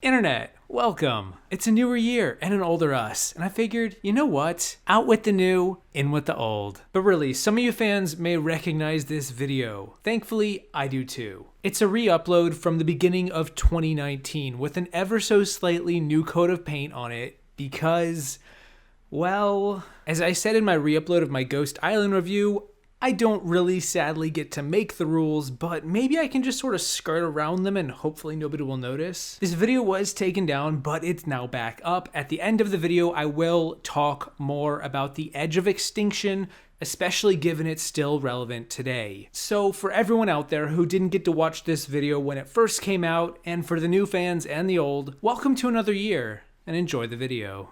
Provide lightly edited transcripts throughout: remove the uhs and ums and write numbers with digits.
Internet, welcome. It's a newer year and an older us, and I figured, you know what? Out with the new, in with the old. But really, some of you fans may recognize this video. Thankfully, I do too. It's a re-upload from the beginning of 2019 with an ever so slightly new coat of paint on it because, well, as I said in my re-upload of my Ghost Island review, I don't really sadly get to make the rules, but maybe I can just sort of skirt around them and hopefully nobody will notice. This video was taken down, but it's now back up. At the end of the video, I will talk more about the edge of extinction, especially given it's still relevant today. So for everyone out there who didn't get to watch this video when it first came out, and for the new fans and the old, welcome to another year, and enjoy the video.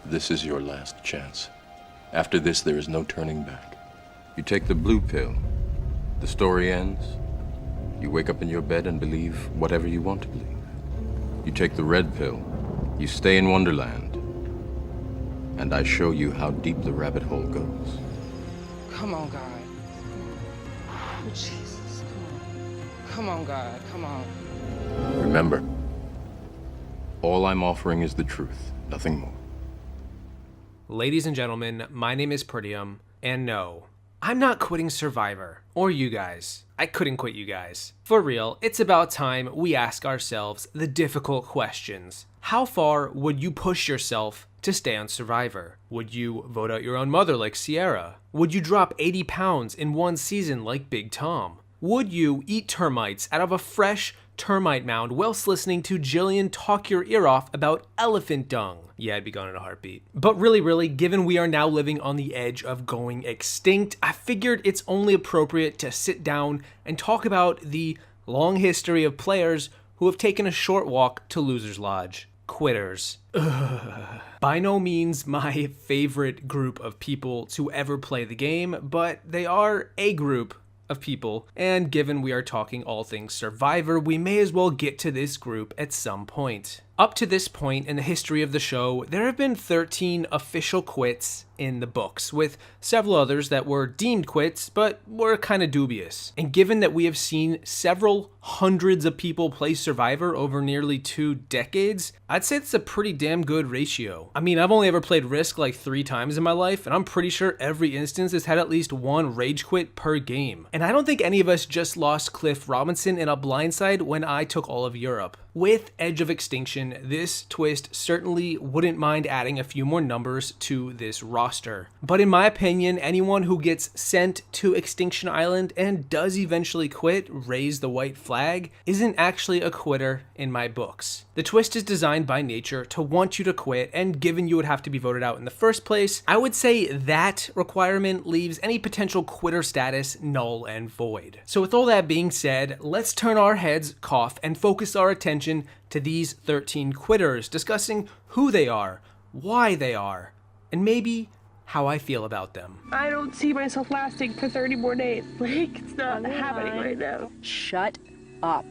This is your last chance. After this, there is no turning back. You take the blue pill. The story ends. You wake up in your bed and believe whatever you want to believe. You take the red pill. You stay in Wonderland. And I show you how deep the rabbit hole goes. Come on, God. Oh, Jesus, come on, God, come on. Remember, all I'm offering is the truth, nothing more. Ladies and gentlemen, my name is Peridiam, and no, I'm not quitting Survivor, or you guys. I couldn't quit you guys. For real, it's about time we ask ourselves the difficult questions. How far would you push yourself to stay on Survivor? Would you vote out your own mother like Sierra? Would you drop 80 pounds in one season like Big Tom? Would you eat termites out of a fresh termite mound whilst listening to Jillian talk your ear off about elephant dung? Yeah, I'd be gone in a heartbeat. But really, given we are now living on the edge of going extinct, I figured it's only appropriate to sit down and talk about the long history of players who have taken a short walk to Loser's Lodge. Quitters. Ugh. By no means my favorite group of people to ever play the game, but they are a group of people, and given we are talking all things Survivor, we may as well get to this group at some point. Up to this point in the history of the show, there have been 13 official quits in the books, with several others that were deemed quits, but were kind of dubious. And given that we have seen several hundreds of people play Survivor over nearly 2 decades, I'd say it's a pretty damn good ratio. I mean, I've only ever played Risk like 3 times in my life, and I'm pretty sure every instance has had at least one rage quit per game. And I don't think any of us just lost Cliff Robinson in a blindside when I took all of Europe. With Edge of Extinction, this twist certainly wouldn't mind adding a few more numbers to this roster. But in my opinion, anyone who gets sent to Extinction Island and does eventually quit, raise the white flag, isn't actually a quitter in my books. The twist is designed by nature to want you to quit, and given you would have to be voted out in the first place, I would say that requirement leaves any potential quitter status null and void. So with all that being said, let's turn our heads, cough, and focus our attention to these 13 quitters, discussing who they are, why they are, and maybe how I feel about them. I don't see myself lasting for 30 more days. Like, it's not happening right now. Shut up.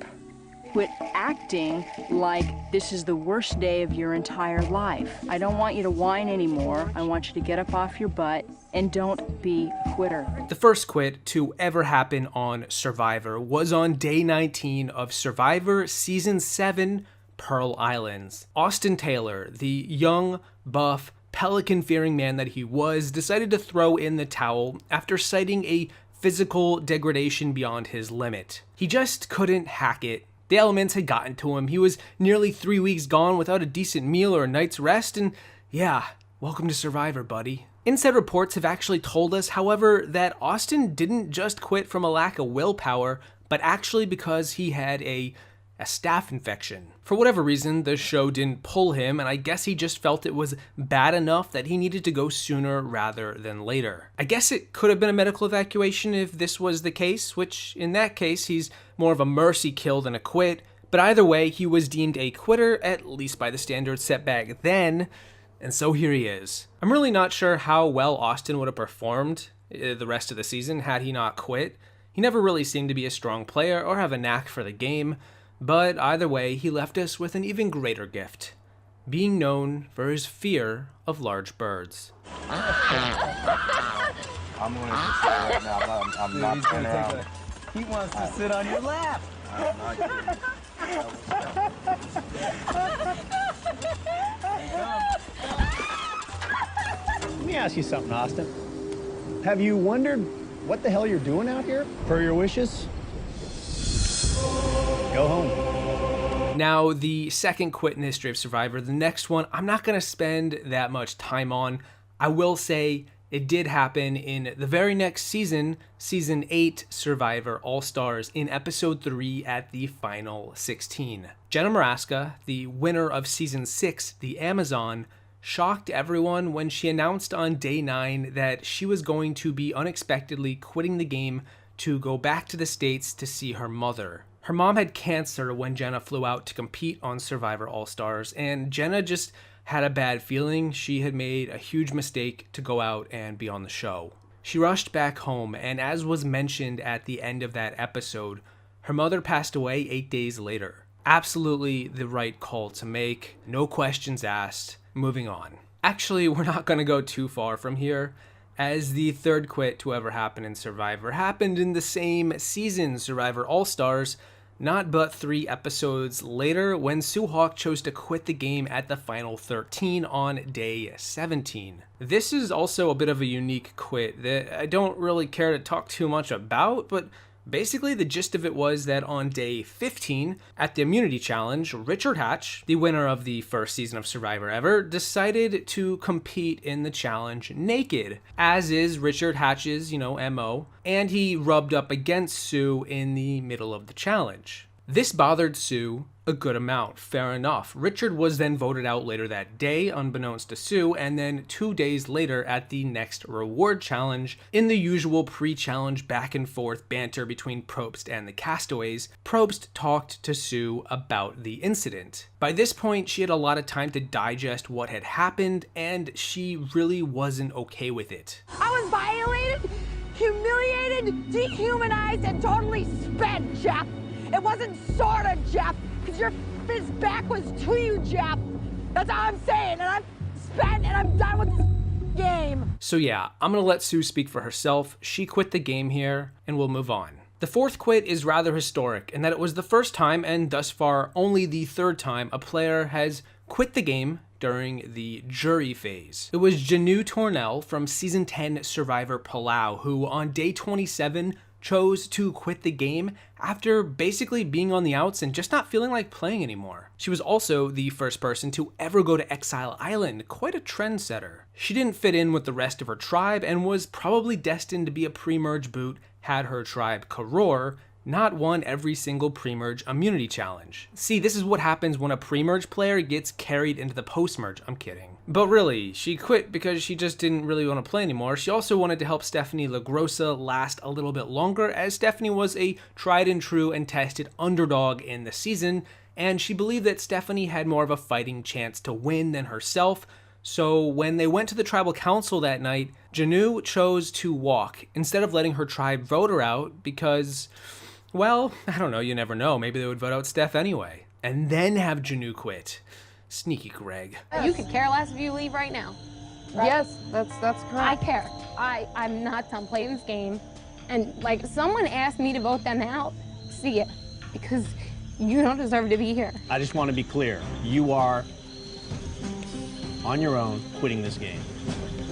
Quit acting like this is the worst day of your entire life. I don't want you to whine anymore. I want you to get up off your butt and don't be a quitter. The first quit to ever happen on Survivor was on day 19 of Survivor Season 7, Pearl Islands. Austin Taylor, the young, buff, pelican-fearing man that he was, decided to throw in the towel after citing a physical degradation beyond his limit. He just couldn't hack it. The elements had gotten to him. He was nearly 3 weeks gone without a decent meal or a night's rest, and yeah, welcome to Survivor, buddy. Inside reports have actually told us, however, that Austin didn't just quit from a lack of willpower, but actually because he had a staph infection. For whatever reason, the show didn't pull him, and I guess he just felt it was bad enough that he needed to go sooner rather than later. I guess it could have been a medical evacuation if this was the case, which in that case, he's more of a mercy kill than a quit, but either way, he was deemed a quitter, at least by the standards set back then, and so here he is. I'm really not sure how well Austin would have performed the rest of the season had he not quit. He never really seemed to be a strong player or have a knack for the game, but either way, he left us with an even greater gift. being known for his fear of large birds. I'm going to sit right now. I'm not turning around. He wants to sit on your lap. I'm not kidding. Let me ask you something, Austin. Have you wondered what the hell you're doing out here? Per your wishes? Go home. Now, the second quit in the history of Survivor, the next one, I'm not going to spend that much time on. I will say it did happen in the very next season, Season 8 Survivor All-Stars, in Episode 3 at the Final 16. Jenna Maraska, the winner of Season 6, The Amazon, shocked everyone when she announced on Day 9 that she was going to be unexpectedly quitting the game to go back to the States to see her mother. Her mom had cancer when Jenna flew out to compete on Survivor All-Stars, and Jenna just had a bad feeling she had made a huge mistake to go out and be on the show. She rushed back home, and as was mentioned at the end of that episode, her mother passed away 8 days later. Absolutely the right call to make, no questions asked, moving on. Actually, we're not going to go too far from here, as the third quit to ever happen in Survivor happened in the same season, Survivor All-Stars, not but 3 episodes later, when Sue Hawk chose to quit the game at the final 13 on Day 17. This is also a bit of a unique quit that I don't really care to talk too much about, but basically the gist of it was that on Day 15, at the Immunity Challenge, Richard Hatch, the winner of the first season of Survivor ever, decided to compete in the challenge naked, as is Richard Hatch's, MO, and he rubbed up against Sue in the middle of the challenge. This bothered Sue a good amount, fair enough. Richard was then voted out later that day, unbeknownst to Sue, and then 2 days later at the next reward challenge, in the usual pre-challenge back and forth banter between Probst and the castaways, Probst talked to Sue about the incident. By this point, she had a lot of time to digest what had happened, and she really wasn't okay with it. I was violated, humiliated, dehumanized, and totally spent, Jeff. It wasn't sorta, Jeff, because his back was to you, Jeff. That's all I'm saying, and I'm spent, and I'm done with this game. So yeah, I'm gonna let Sue speak for herself. She quit the game here, and we'll move on. The fourth quit is rather historic in that it was the first time, and thus far only the third time, a player has quit the game during the jury phase. It was Janu Tornell from Season 10 Survivor Palau, who on Day 27 chose to quit the game after basically being on the outs and just not feeling like playing anymore. She was also the first person to ever go to Exile Island, quite a trendsetter. She didn't fit in with the rest of her tribe and was probably destined to be a pre-merge boot had her tribe Karor not won every single pre-merge immunity challenge. See, this is what happens when a pre-merge player gets carried into the post-merge. I'm kidding. But really, she quit because she just didn't really want to play anymore. She also wanted to help Stephanie LaGrossa last a little bit longer, as Stephanie was a tried and true and tested underdog in the season, and she believed that Stephanie had more of a fighting chance to win than herself. So when they went to the tribal council that night, Janu chose to walk instead of letting her tribe vote her out because, well, I don't know, you never know. Maybe they would vote out Steph anyway. And then have Janu quit. Sneaky Greg. You could care less if you leave right now. Right? Yes, that's correct. I care. I'm not done playing this game. And like someone asked me to vote them out, see it. Because you don't deserve to be here. I just want to be clear. You are on your own quitting this game.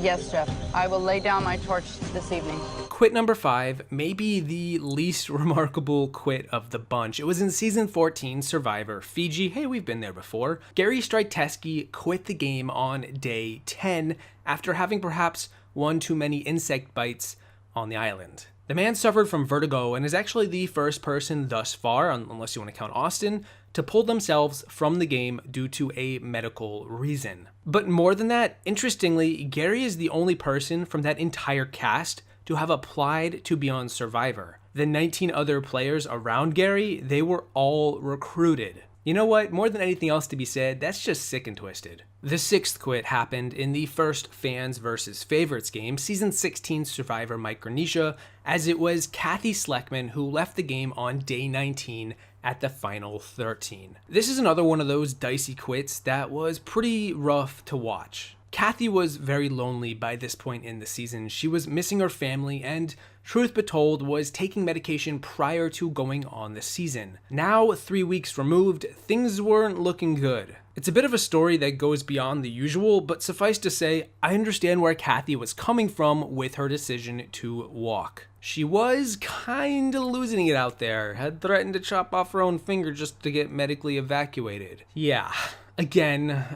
Yes, Jeff. I will lay down my torch this evening. Quit number 5 may be the least remarkable quit of the bunch. It was in Season 14 Survivor Fiji. Hey, we've been there before. Gary Striteski quit the game on Day 10 after having perhaps one too many insect bites on the island. The man suffered from vertigo and is actually the first person thus far, unless you want to count Austin, to pull themselves from the game due to a medical reason. But more than that, interestingly, Gary is the only person from that entire cast to have applied to be on Survivor. The 19 other players around Gary, they were all recruited. You know what? More than anything else to be said, that's just sick and twisted. The sixth quit happened in the first Fans vs. Favorites game, Season 16 Survivor Micronesia, as it was Cathy Sleckman who left the game on Day 19 at the final 13. This is another one of those dicey quits that was pretty rough to watch. Cathy was very lonely by this point in the season. She was missing her family and, truth be told, was taking medication prior to going on the season. Now, 3 weeks removed, things weren't looking good. It's a bit of a story that goes beyond the usual, but suffice to say, I understand where Cathy was coming from with her decision to walk. She was kinda losing it out there, had threatened to chop off her own finger just to get medically evacuated. Yeah, again,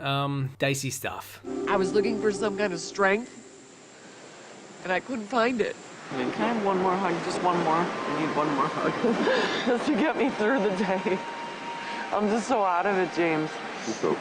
dicey stuff. I was looking for some kind of strength, and I couldn't find it. I mean, can I have one more hug? Just one more. I need one more hug. Just to get me through the day. I'm just so out of it, James. It's okay.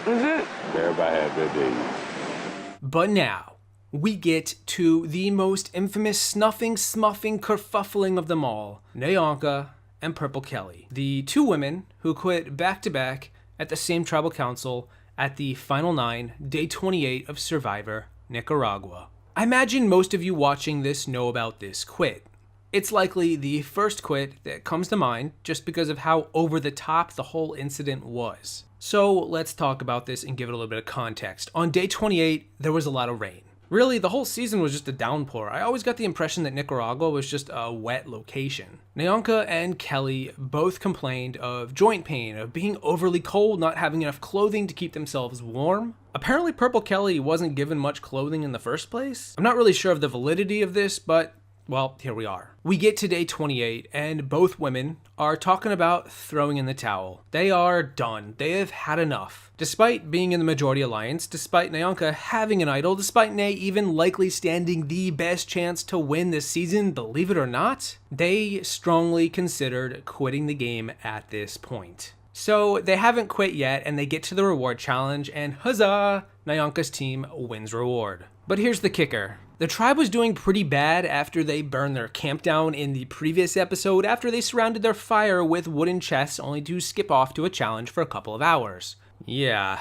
Is it? Everybody have their days. But now, we get to the most infamous snuffing, smuffing, kerfuffling of them all, Nyanka and Purple Kelly, the two women who quit back-to-back at the same tribal council at the final 9, day 28 of Survivor, Nicaragua. I imagine most of you watching this know about this quit. It's likely the first quit that comes to mind just because of how over the top the whole incident was. So let's talk about this and give it a little bit of context. On day 28, there was a lot of rain. Really, the whole season was just a downpour. I always got the impression that Nicaragua was just a wet location. Nyanka and Kelly both complained of joint pain, of being overly cold, not having enough clothing to keep themselves warm. Apparently Purple Kelly wasn't given much clothing in the first place. I'm not really sure of the validity of this, but well, here we are. We get to day 28, and both women are talking about throwing in the towel. They are done. They have had enough. Despite being in the majority alliance, despite Nyanka having an idol, despite Nay even likely standing the best chance to win this season, believe it or not, they strongly considered quitting the game at this point. So they haven't quit yet, and they get to the reward challenge, and huzzah, Nyanka's team wins reward. But here's the kicker. The tribe was doing pretty bad after they burned their camp down in the previous episode, after they surrounded their fire with wooden chests only to skip off to a challenge for a couple of hours. Yeah,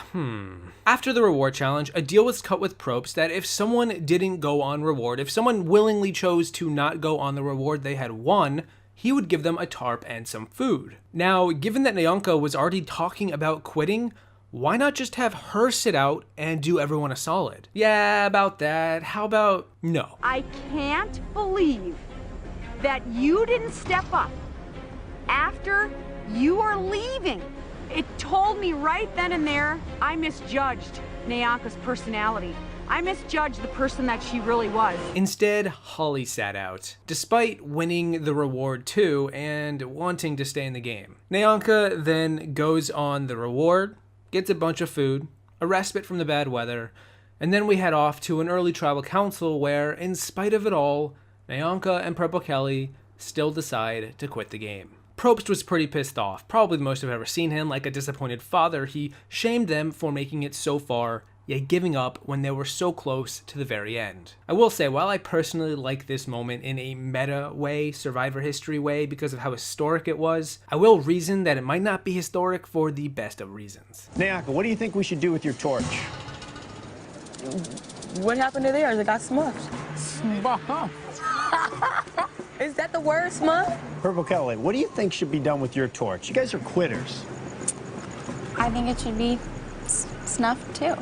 After the reward challenge, a deal was cut with Probst that if someone didn't go on reward, if someone willingly chose to not go on the reward they had won, he would give them a tarp and some food. Now, given that Nyanka was already talking about quitting, why not just have her sit out and do everyone a solid? Yeah, about that. How about no? I can't believe that you didn't step up after you are leaving. It told me right then and there I misjudged Nyanka's personality. I misjudged the person that she really was. Instead, Holly sat out, despite winning the reward too and wanting to stay in the game. Nyanka then goes on the reward, gets a bunch of food, a respite from the bad weather, and then we head off to an early tribal council where, in spite of it all, Nyanka and Purple Kelly still decide to quit the game. Probst was pretty pissed off, probably the most I've ever seen him. Like a disappointed father, he shamed them for making it so far, yet giving up when they were so close to the very end. I will say, while I personally like this moment in a meta way, Survivor history way, because of how historic it was, I will reason that it might not be historic for the best of reasons. Nyanka, what do you think we should do with your torch? What happened to theirs? It got smuffed. Smuff. Is that the word, Smuff? Purple Kelly, what do you think should be done with your torch? You guys are quitters. I think it should be snuffed too.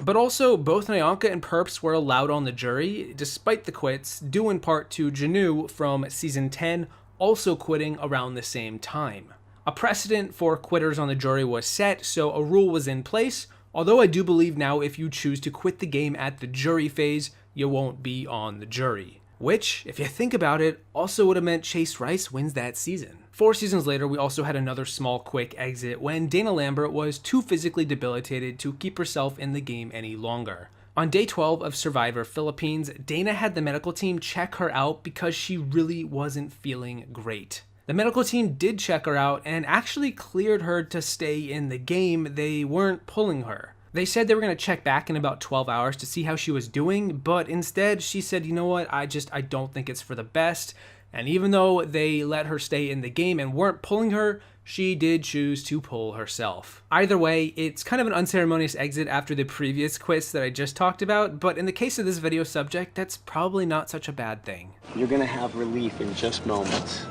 But also, both Nyanka and Perps were allowed on the jury, despite the quits, due in part to Janu from season 10 also quitting around the same time. A precedent for quitters on the jury was set, so a rule was in place, although I do believe now if you choose to quit the game at the jury phase, you won't be on the jury. Which, if you think about it, also would have meant Chase Rice wins that season. 4 seasons later, we also had another small quick exit when Dana Lambert was too physically debilitated to keep herself in the game any longer. On day 12 of Survivor Philippines, Dana had the medical team check her out because she really wasn't feeling great. The medical team did check her out and actually cleared her to stay in the game. They weren't pulling her. They said they were going to check back in about 12 hours to see how she was doing, but instead she said, you know what, I don't think it's for the best. And even though they let her stay in the game and weren't pulling her, she did choose to pull herself. Either way, it's kind of an unceremonious exit after the previous quits that I just talked about, but in the case of this video subject, that's probably not such a bad thing. You're gonna have relief in just moments.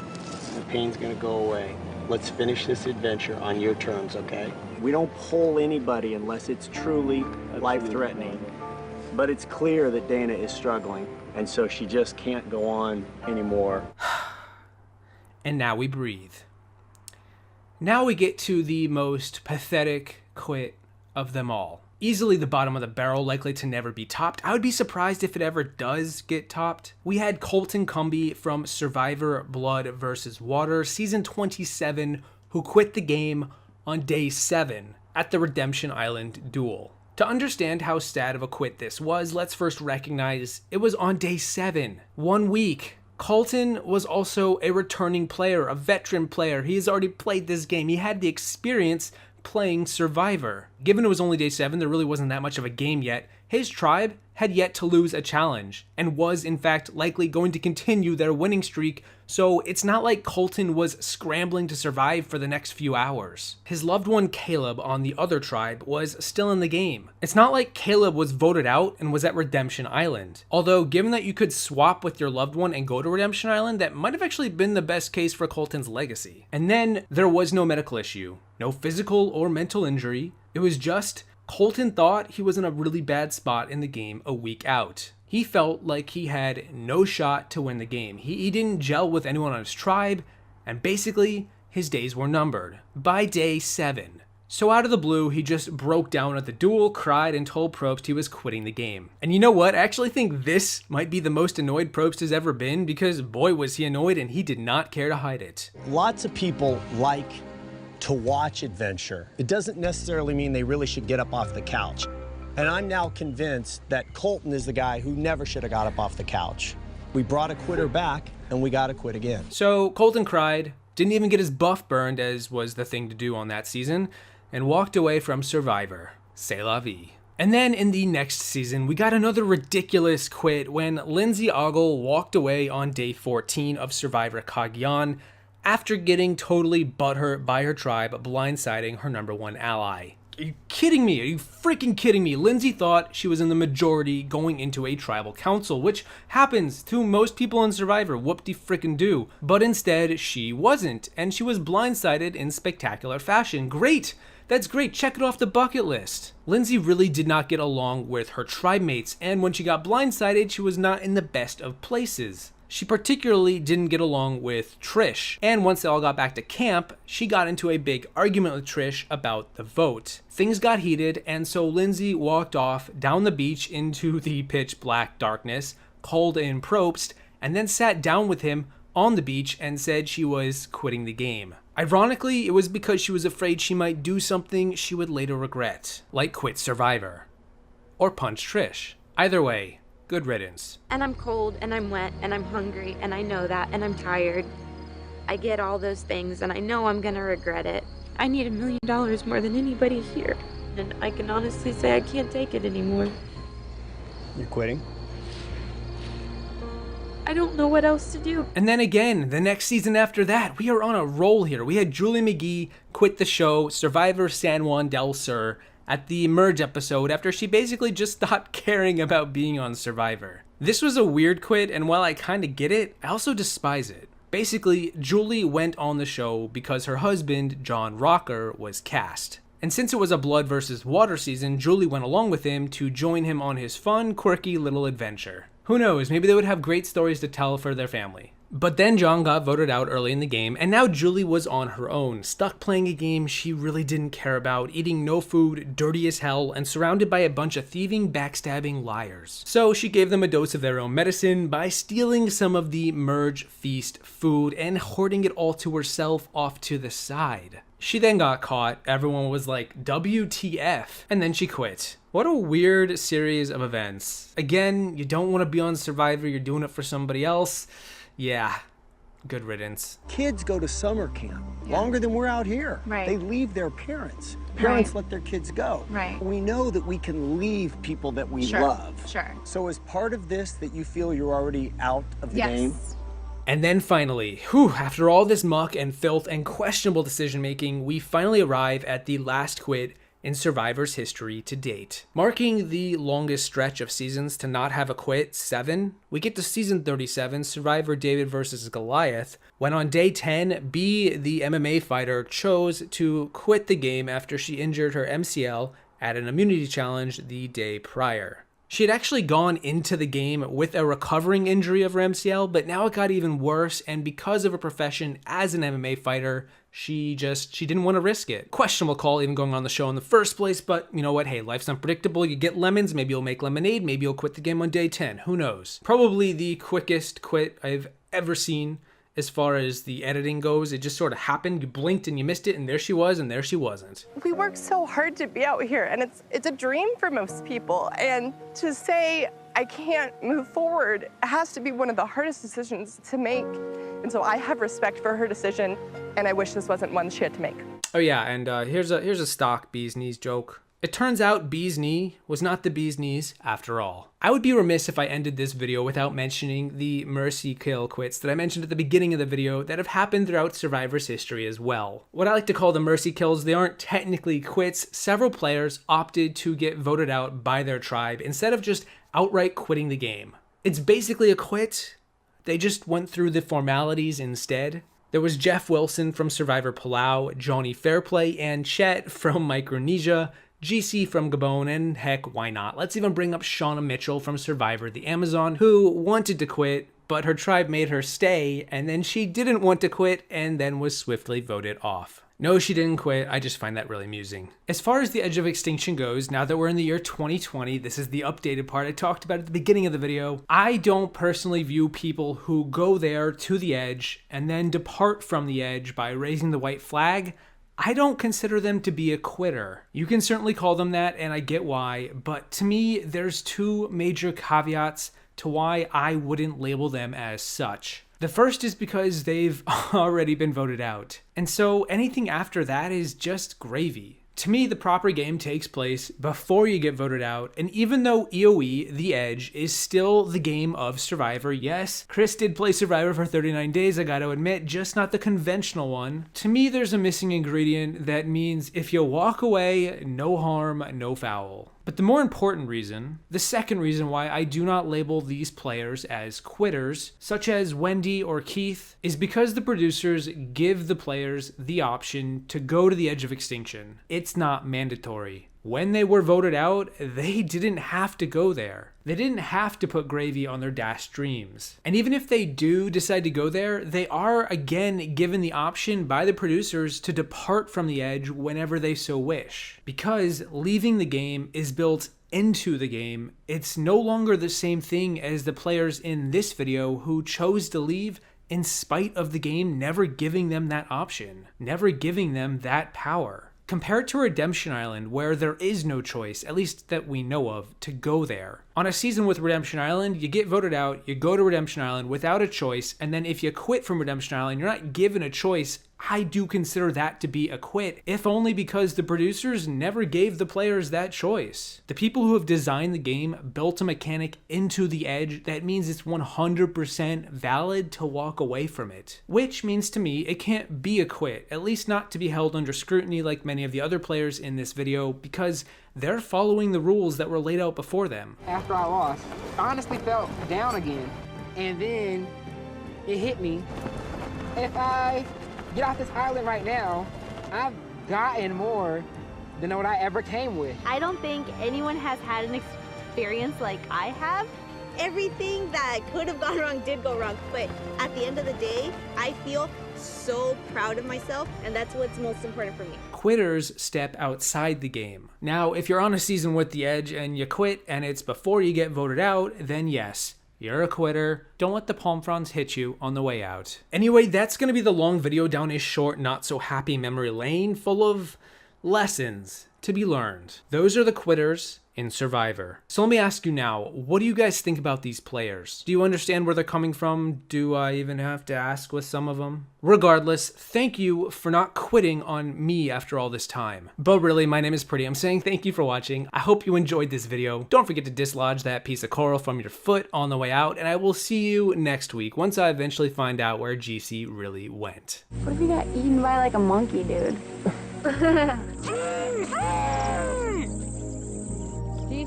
The pain's gonna go away. Let's finish this adventure on your terms, okay? We don't pull anybody unless it's truly life-threatening. But it's clear that Dana is struggling, and so she just can't go on anymore. And now we breathe. Now we get to the most pathetic quit of them all. Easily the bottom of the barrel, likely to never be topped. I would be surprised if it ever does get topped. We had Colton Cumbie from Survivor Blood vs. Water, season 27, who quit the game on day 7 at the Redemption Island duel. To understand how sad of a quit this was, let's first recognize it was on day 7, 1 week. Colton was also a returning player, a veteran player. He has already played this game. He had the experience playing Survivor. Given it was only day 7, there really wasn't that much of a game yet. His tribe had yet to lose a challenge and was in fact likely going to continue their winning streak, so it's not like Colton was scrambling to survive for the next few hours. His loved one Caleb on the other tribe was still in the game. It's not like Caleb was voted out and was at Redemption Island. Although given that you could swap with your loved one and go to Redemption Island, that might have actually been the best case for Colton's legacy. And then there was no medical issue, no physical or mental injury. It was just Colton thought he was in a really bad spot in the game a week out. He felt like he had no shot to win the game. He didn't gel with anyone on his tribe, and basically, his days were numbered by day 7. So out of the blue, he just broke down at the duel, cried, and told Probst he was quitting the game. And you know what? I actually think this might be the most annoyed Probst has ever been, because boy was he annoyed and he did not care to hide it. Lots of people like to watch adventure. It doesn't necessarily mean they really should get up off the couch. And I'm now convinced that Colton is the guy who never should have got up off the couch. We brought a quitter back, and we got to quit again. So Colton cried, didn't even get his buff burned, as was the thing to do on that season, and walked away from Survivor. C'est la vie. And then in the next season, we got another ridiculous quit when Lindsay Ogle walked away on day 14 of Survivor Cagayan, after getting totally butthurt by her tribe blindsiding her #1 ally. Are you kidding me? Are you freaking kidding me? Lindsay thought she was in the majority going into a tribal council, which happens to most people in Survivor, whoop-de-frickin-do. But instead, she wasn't, and she was blindsided in spectacular fashion. Great! That's great, check it off the bucket list. Lindsay really did not get along with her tribe mates, and when she got blindsided, she was not in the best of places. She particularly didn't get along with Trish, and once they all got back to camp, she got into a big argument with Trish about the vote. Things got heated, and so Lindsay walked off down the beach into the pitch black darkness, called in Probst, and then sat down with him on the beach and said she was quitting the game. Ironically, it was because she was afraid she might do something she would later regret, like quit Survivor, or punch Trish. Either way, good riddance. And I'm cold, and I'm wet, and I'm hungry, and I know that, and I'm tired. I get all those things, and I know I'm gonna regret it. I need $1 million more than anybody here, and I can honestly say I can't take it anymore. You're quitting? I don't know what else to do. And then again, the next season after that, we are on a roll here. We had Julie McGee quit the show, Survivor San Juan del Sur, at the Merge episode after she basically just stopped caring about being on Survivor. This was a weird quit, and while I kinda get it, I also despise it. Basically, Julie went on the show because her husband, John Rocker, was cast. And since it was a Blood vs. Water season, Julie went along with him to join him on his fun, quirky little adventure. Who knows, maybe they would have great stories to tell for their family. But then John got voted out early in the game, and now Julie was on her own, stuck playing a game she really didn't care about, eating no food, dirty as hell, and surrounded by a bunch of thieving, backstabbing liars. So she gave them a dose of their own medicine by stealing some of the Merge Feast food and hoarding it all to herself off to the side. She then got caught, everyone was like, WTF, and then she quit. What a weird series of events. Again, you don't want to be on Survivor, you're doing it for somebody else. Yeah, good riddance. Kids go to summer camp longer than we're out here. Right. They leave their parents. Parents let their kids go. Right. We know that we can leave people that we love. Sure. So as part of this that you feel you're already out of the game? And then finally, after all this muck and filth and questionable decision making, we finally arrive at the last quit in Survivor's history to date. Marking the longest stretch of seasons to not have a quit, 7, we get to season 37, Survivor David vs. Goliath, when on day 10, B, the MMA fighter, chose to quit the game after she injured her MCL at an immunity challenge the day prior. She had actually gone into the game with a recovering injury of her MCL, but now it got even worse, and because of her profession as an MMA fighter, she didn't want to risk it. Questionable call even going on the show in the first place, but you know what? Hey, life's unpredictable. You get lemons, maybe you'll make lemonade, maybe you'll quit the game on day 10. Who knows? Probably the quickest quit I've ever seen as far as the editing goes. It just sort of happened. You blinked and you missed it, and there she was, and there she wasn't. We work so hard to be out here, and it's a dream for most people. And to say I can't move forward has to be one of the hardest decisions to make. And so I have respect for her decision, and I wish this wasn't one she had to make. Oh yeah, and here's a stock bee's knees joke. It turns out bee's knee was not the bee's knees after all. I would be remiss if I ended this video without mentioning the mercy kill quits that I mentioned at the beginning of the video that have happened throughout Survivor's history as well. What I like to call the mercy kills, they aren't technically quits. Several players opted to get voted out by their tribe instead of just outright quitting the game. It's basically a quit. They just went through the formalities instead. There was Jeff Wilson from Survivor Palau, Johnny Fairplay, and Chet from Micronesia, GC from Gabon, and heck, why not? Let's even bring up Shauna Mitchell from Survivor the Amazon, who wanted to quit, but her tribe made her stay, and then she didn't want to quit, and then was swiftly voted off. No, she didn't quit. I just find that really amusing. As far as the edge of extinction goes, now that we're in the year 2020, this is the updated part I talked about at the beginning of the video. I don't personally view people who go there to the edge and then depart from the edge by raising the white flag. I don't consider them to be a quitter. You can certainly call them that, and I get why, but to me, there's two major caveats to why I wouldn't label them as such. The first is because they've already been voted out, and so anything after that is just gravy. To me, the proper game takes place before you get voted out, and even though EOE, The Edge, is still the game of Survivor, yes, Chris did play Survivor for 39 days, I gotta admit, just not the conventional one. To me, there's a missing ingredient that means if you walk away, no harm, no foul. But the more important reason, the second reason why I do not label these players as quitters, such as Wendy or Keith, is because the producers give the players the option to go to the edge of extinction. It's not mandatory. When they were voted out, they didn't have to go there. They didn't have to put gravy on their dashed dreams. And even if they do decide to go there, they are again given the option by the producers to depart from the edge whenever they so wish. Because leaving the game is built into the game, it's no longer the same thing as the players in this video who chose to leave in spite of the game never giving them that option, never giving them that power. Compared to Redemption Island, where there is no choice, at least that we know of, to go there. On a season with Redemption Island, you get voted out, you go to Redemption Island without a choice, and then if you quit from Redemption Island, you're not given a choice. I do consider that to be a quit, if only because the producers never gave the players that choice. The people who have designed the game built a mechanic into the edge that means it's 100% valid to walk away from it. Which means to me, it can't be a quit, at least not to be held under scrutiny like many of the other players in this video, because they're following the rules that were laid out before them. After I lost, I honestly felt down again. And then it hit me. If I get off this island right now, I've gotten more than what I ever came with. I don't think anyone has had an experience like I have. Everything that could have gone wrong did go wrong, but at the end of the day, I feel so proud of myself, and that's what's most important for me. Quitters step outside the game. Now, if you're on a season with the edge and you quit and it's before you get voted out, then yes, you're a quitter. Don't let the palm fronds hit you on the way out. Anyway, that's going to be the long video down a short, not so happy memory lane full of lessons to be learned. Those are the quitters in Survivor. So let me ask you now, what do you guys think about these players? Do you understand where they're coming from? Do I even have to ask with some of them? Regardless, thank you for not quitting on me after all this time. But really, my name is Peridiam. I'm saying thank you for watching. I hope you enjoyed this video. Don't forget to dislodge that piece of coral from your foot on the way out, and I will see you next week once I eventually find out where GC really went. What if you got eaten by like a monkey, dude?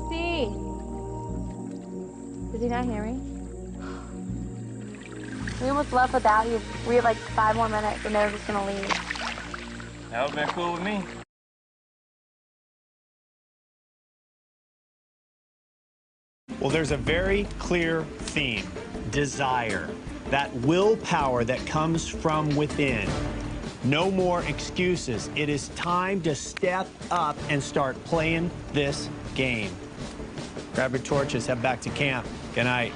Casey! Did he not hear me? We almost left without you. We have like 5 more minutes and they're just gonna leave. That would've been cool with me. Well, there's a very clear theme: desire. That willpower that comes from within. No more excuses. It is time to step up and start playing this game. Grab your torches, head back to camp. Good night.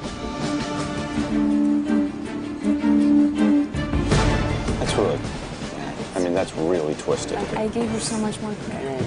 That's really, I mean, that's really twisted. I gave her so much more credit.